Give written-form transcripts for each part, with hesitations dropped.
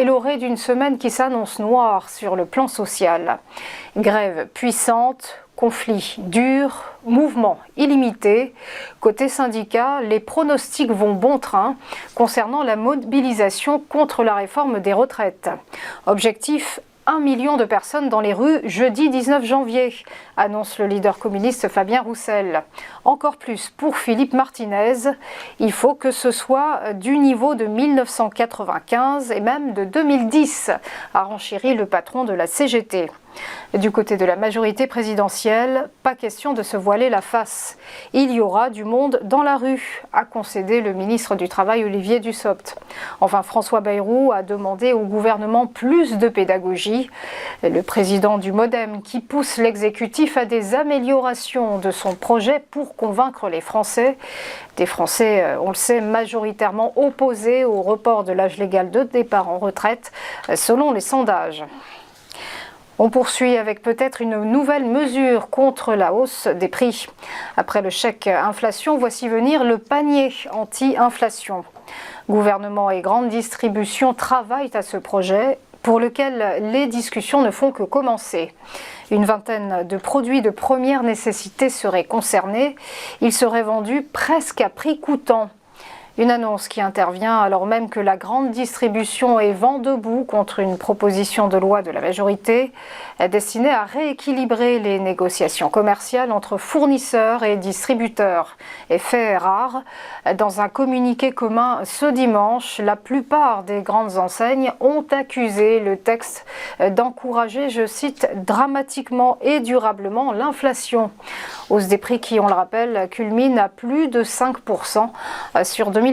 l'orée d'une semaine qui s'annonce noire sur le plan social. Grève puissante, conflit dur, mouvement illimité. Côté syndicat, les pronostics vont bon train concernant la mobilisation contre la réforme des retraites. Objectif: 1 million de personnes dans les rues jeudi 19 janvier, annonce le leader communiste Fabien Roussel. Encore plus pour Philippe Martinez, il faut que ce soit du niveau de 1995 et même de 2010, a renchéri le patron de la CGT. Du côté de la majorité présidentielle, pas question de se voiler la face. Il y aura du monde dans la rue, a concédé le ministre du Travail Olivier Dussopt. Enfin, François Bayrou a demandé au gouvernement plus de pédagogie. Le président du MoDem qui pousse l'exécutif à des améliorations de son projet pour convaincre les Français. Des Français, on le sait, majoritairement opposés au report de l'âge légal de départ en retraite, selon les sondages. On poursuit avec peut-être une nouvelle mesure contre la hausse des prix. Après le chèque inflation, voici venir le panier anti-inflation. Gouvernement et grande distribution travaillent à ce projet pour lequel les discussions ne font que commencer. Une vingtaine de produits de première nécessité seraient concernés. Ils seraient vendus presque à prix coûtant. Une annonce qui intervient alors même que la grande distribution est vent debout contre une proposition de loi de la majorité destinée à rééquilibrer les négociations commerciales entre fournisseurs et distributeurs. Et fait rare, dans un communiqué commun ce dimanche, la plupart des grandes enseignes ont accusé le texte d'encourager, je cite, dramatiquement et durablement l'inflation. Hausse des prix qui, on le rappelle, culmine à plus de 5% sur 2022.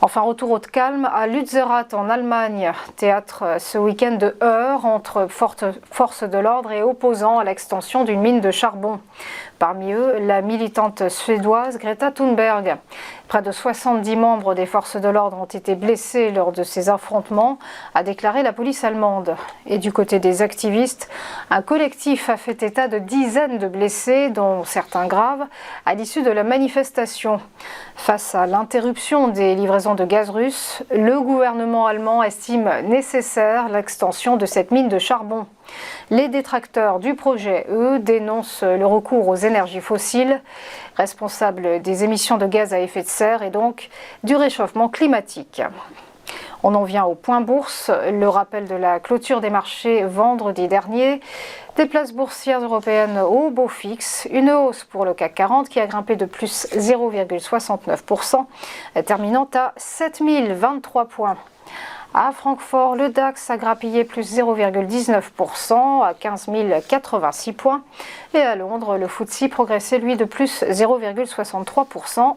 Enfin, retour au calme à Lützerath en Allemagne, théâtre ce week-end de heurts entre forces de l'ordre et opposants à l'extension d'une mine de charbon. Parmi eux, la militante suédoise Greta Thunberg. Près de 70 membres des forces de l'ordre ont été blessés lors de ces affrontements, a déclaré la police allemande. Et du côté des activistes, un collectif a fait état de dizaines de blessés, dont certains graves, à l'issue de la manifestation. Face à l'interruption des livraisons de gaz russe, le gouvernement allemand estime nécessaire l'extension de cette mine de charbon. Les détracteurs du projet, eux, dénoncent le recours aux énergies fossiles, responsables des émissions de gaz à effet de serre et donc du réchauffement climatique. On en vient au point bourse, le rappel de la clôture des marchés vendredi dernier. Des places boursières européennes au beau fixe, une hausse pour le CAC 40 qui a grimpé de plus 0,69%, terminant à 7023 points. À Francfort, le DAX a grappillé plus 0,19% à 15 086 points. Et à Londres, le FTSE progressait lui de plus 0,63%,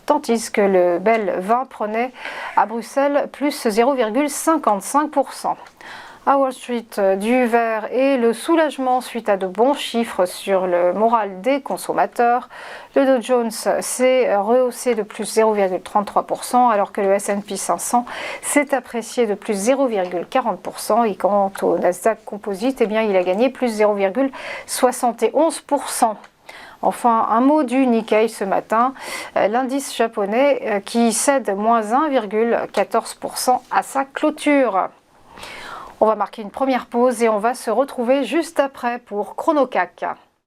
tandis que le BEL 20 prenait à Bruxelles plus 0,55%. À Wall Street, du vert et le soulagement suite à de bons chiffres sur le moral des consommateurs. Le Dow Jones s'est rehaussé de plus 0,33% alors que le S&P 500 s'est apprécié de plus 0,40%. Et quant au Nasdaq Composite, eh bien, il a gagné plus 0,71%. Enfin, un mot du Nikkei ce matin, l'indice japonais qui cède moins 1,14% à sa clôture. On va marquer une première pause et on va se retrouver juste après pour ChronoCAC.